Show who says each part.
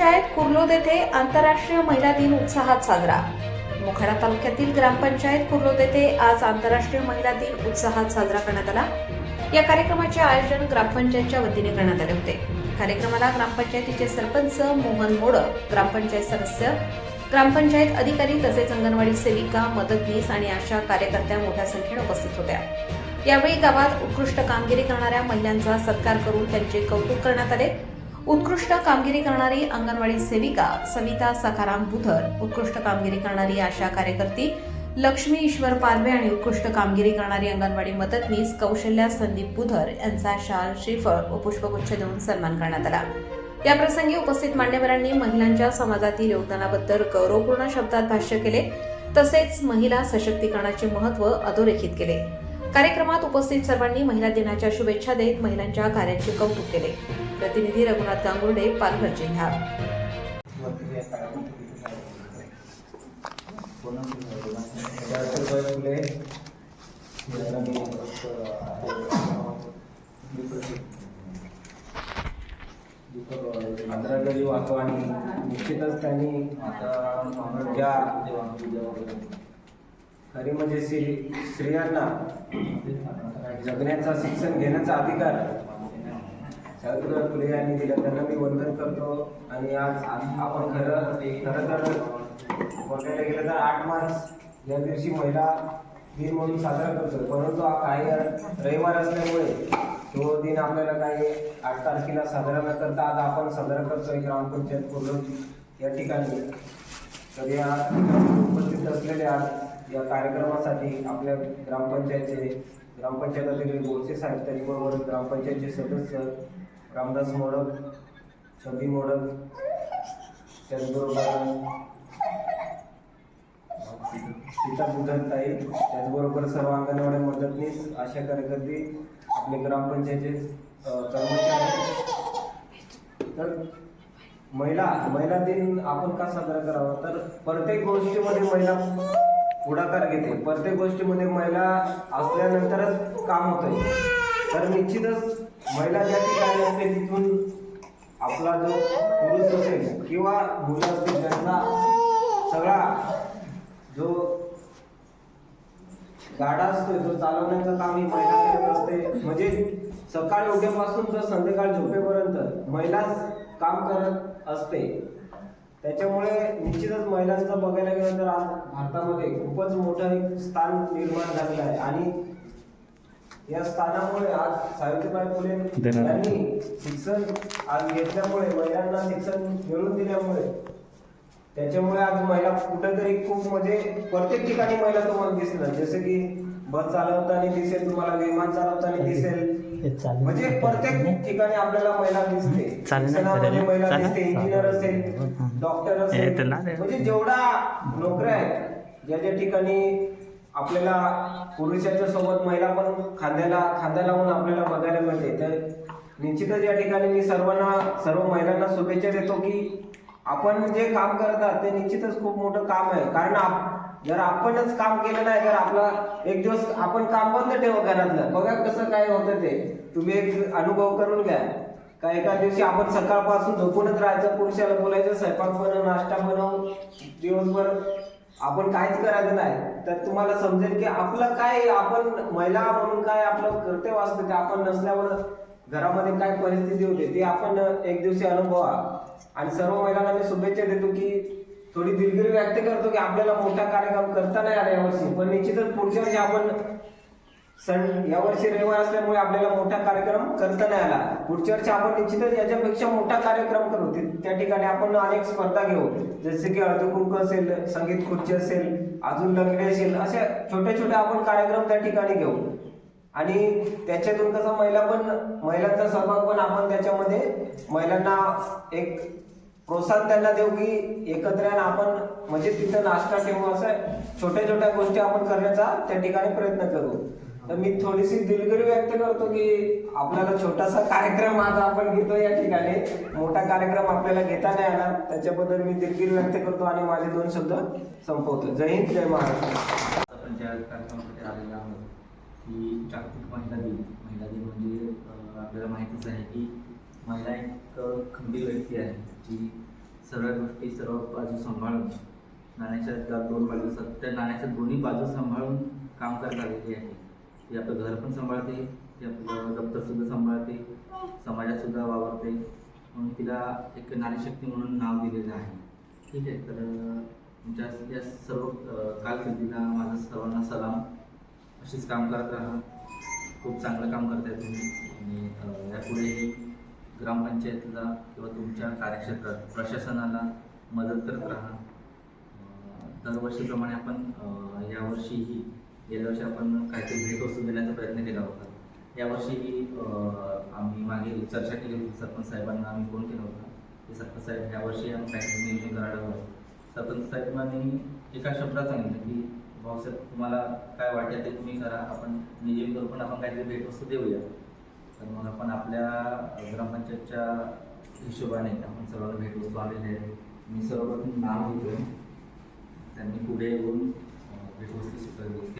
Speaker 1: ग्रामपंचायत कुर्लोद येथे आंतरराष्ट्रीय महिला दिन उत्साहात साजरा। मोखाडा तालुक्यातील ग्रामपंचायत कुर्लोद येथे आज आंतरराष्ट्रीय महिला दिन उत्साहात साजरा करण्यात आला। या कार्यक्रमाचे आयोजन ग्रामपंचायतच्या वतीने करण्यात आले होते। कार्यक्रमाला ग्रामपंचायतीचे सरपंच मोहन मोडक, ग्रामपंचायत सदस्य, ग्रामपंचायत अधिकारी तसेच अंगणवाडी सेविका, मदतनीस आणि आशा कार्यकर्त्या मोठ्या संख्येने उपस्थित होत्या। यावेळी गावात उत्कृष्ट कामगिरी करणाऱ्या महिलांचा सत्कार करून त्यांचे कौतुक करण्यात आले। उत्कृष्ट कामगिरी करणारी अंगणवाडी सेविका सविता सखाराम बुधर, उत्कृष्ट कामगिरी करणारी आशा कार्यकर्ती लक्ष्मी ईश्वर पालवे आणि उत्कृष्ट कामगिरी करणारी अंगणवाडी मदतनीस कौशल्या संदीप बुधर यांचा शाल, श्रीफळ व पुष्पगुच्छ देऊन सन्मान करण्यात आला। या प्रसंगी उपस्थित मान्यवरांनी महिलांच्या समाजातील योगदानाबद्दल गौरवपूर्ण शब्दात भाष्य केले, तसेच महिला सशक्तीकरणाचे महत्त्व अधोरेखित केले। कार्यक्रमात उपस्थित सर्वांनी महिला दिनाच्या शुभेच्छा देत महिलांच्या कार्याचे कौतुक केले। प्रतिनिधी रघुनाथ गांगुर्डे, पालघर जिल्हा।
Speaker 2: आदरांजली वाहतो आणि निश्चितच त्यांनी ज्या खरी म्हणजे स्त्रियांना जगण्याचा, शिक्षण घेण्याचा अधिकार सावित्रीबाई फुले यांनी दिला, त्यांना मी वंदन करतो। आणि आज आपण खरं तर बघायला गेलं तर 8 मार्च या दिवशी महिला दिन म्हणून साजरा करतो, परंतु हा काही रविवार असल्यामुळे तो दिन आपल्याला काही 8 तारखेला साजरा न करता आज आपण साजरा करतोय ग्रामपंचायत कुर्लोद या ठिकाणी। तर या उपस्थित असलेल्या या कार्यक्रमासाठी आपल्या ग्रामपंचायत अधिकारी बोरसे साहेब, त्याचबरोबर ग्रामपंचायतचे सदस्य रामदास मोडक, संदीप मोडक, त्याचबरोबर सीता बुधनताई, त्याचबरोबर सर्व अंगणवाडी मदतनीस, आशा कार्यकर्ते, आपले ग्रामपंचायतचे कर्मचारी। तर महिला दिन आपण का साजरा करावा, तर प्रत्येक गोष्टीमध्ये महिला पुढाकार घेते, प्रत्येक गोष्टीमध्ये महिला असल्यानंतरच काम होतंय। तर निश्चितच महिला ज्या ठिकाणी असते तिथून आपला जो पुरुष असेल किंवा मुलं असतील त्यांचा सगळा जो गाडा असतो तो चालवण्याचं काम ही महिला करत असते। म्हणजे सकाळी उठल्यापासून तर संध्याकाळ झोपेपर्यंत महिलाच काम करत असते। त्याच्यामुळे निश्चितच महिलांचं बघायला गेलं तर आज भारतामध्ये खूपच मोठं एक स्थान निर्माण झालेलं आहे। आणि या स्थानामुळे आज सावित्रीबाई फुले यांनी शिक्षण आज घेतल्यामुळे, महिलांना शिक्षण मिळवून दिल्यामुळे, त्याच्यामुळे आज महिला कुठेतरी खूप म्हणजे प्रत्येक ठिकाणी महिला तुम्हाला दिसणार, जसे की बस चालवताना दिसेल, तुम्हाला विमान चालवताना दिसेल, म्हणजे प्रत्येक ठिकाणी आपल्याला महिला दिसते। शिक्षणामध्ये महिला दिसते, इंजिनियर असेल, डॉक्टर असेल, म्हणजे जेवढा नोकऱ्या आहेत ज्या ज्या ठिकाणी आपल्याला पुरुषाच्या सोबत महिला पण खांद्या लावून आपल्याला बघायला मिळते। तर निश्चितच या ठिकाणी मी सर्व महिलांना शुभेच्छा देतो की आपण जे काम करत आहात ते निश्चितच खूप मोठं काम आहे। कारण जर आपणच काम केलं नाही तर आपला एक दिवस आपण काम बंद ठेवा घरातलं, बघा कसं काय होतं ते, तुम्ही एक अनुभव करून घ्या। का एका दिवशी आपण सकाळपासून झोपूनच राहायचं, पुरुषाला बोलायचं स्वयंपाक बनव, नाश्ता बनव, दिवसभर आपण काहीच करायचं नाही, तर तुम्हाला समजेल की आपलं काय, आपण महिला म्हणून काय आपलं कर्तव्य असतं ते आपण नसल्यावर घरामध्ये काय परिस्थिती होते ते आपण एक दिवशी अनुभवा। आणि सर्व महिलांना मी शुभेच्छा देतो की थोडी दिलगिरी व्यक्त करतो की आपल्याला मोठा कार्यक्रम करता नाही आला यावर्षी, पण निश्चितच पुढच्या वर्षी आपण यावर्षी रविवार असल्यामुळे आपल्याला मोठा कार्यक्रम करता नाही आला, पुढच्या वर्षी आपण निश्चितच याच्यापेक्षा मोठा कार्यक्रम करू। त्या ठिकाणी आपण अनेक स्पर्धा घेऊ, जसे की हळदी-कुंकू असेल, संगीत खुर्ची असेल, अजून लंगडी असेल, अशा छोटे छोटे आपण कार्यक्रम त्या ठिकाणी घेऊ। आणि त्याच्यातून कसं महिलांचा सहभाग पण आपण त्याच्यामध्ये महिलांना एक प्रोत्साहन त्यांना देऊ की एकत्र आपण म्हणजे तिथं नाश्ता ठेवू, असं छोट्या छोट्या गोष्टी आपण करण्याचा त्या ठिकाणी प्रयत्न करू। तर मी थोडीशी दिलगिरी व्यक्त करतो की आपल्याला छोटासा कार्यक्रम आज आपण घेतो या ठिकाणी, मोठा कार्यक्रम आपल्याला घेता नाही आला, त्याच्याबद्दल मी दिलगिरी व्यक्त करतो आणि माझे 2 शब्द संपवतो। जय हिंद, जय महाराष्ट्र।
Speaker 3: की जागतिक महिला दिन म्हणजे आपल्याला माहितीच आहे की महिला एक खंबीर व्यक्ती आहे जी सर्व गोष्टी सर्व बाजू सांभाळून नाण्याच्या त्या दोन बाजू असतात त्या नाण्याच्या दोन्ही बाजू सांभाळून काम करत आलेली आहे. ती आपलं घर पण सांभाळते, ती आपलं दप्तरसुद्धा सांभाळते, समाजातसुद्धा वावरते, म्हणून तिला एक नारीशक्ती म्हणून नाव दिलेलं आहे. ठीक आहे. तर तुमच्या या सर्व कारकिर्दीला माझा सर्वांना सलाम. अशीच काम करत राहा. खूप चांगलं काम करताय तुम्ही आणि यापुढेही ग्रामपंचायतीला किंवा तुमच्या कार्यक्षेत्रात प्रशासनाला मदत करत राहा. दरवर्षीप्रमाणे आपण यावर्षीही गेल्या वर्षी आपण काहीतरी भेटवस्तू देण्याचा प्रयत्न केला होता. यावर्षीही आम्ही मागे चर्चा केली होती, सरपंच साहेबांना आम्ही फोन केला होता की सरपंच साहेब यावर्षी आम्ही काहीतरी नियोजन करायला हवं. सरपंच साहेबांनी एका शब्दात सांगितलं की भाऊसाहेब तुम्हाला काय वाटेल ते तुम्ही करा, आपण नियोजन करू पण आपण काहीतरी भेटवस्तू देऊया. तर मग आपण आपल्या ग्रामपंचायतच्या हिशोबाने आपण सर्वांना भेटवस्तू आलेले आहे. मी सर्वप्रथम नाव घेतोय, त्यांनी पुढे येऊन भेटवस्तू स्वीकारली.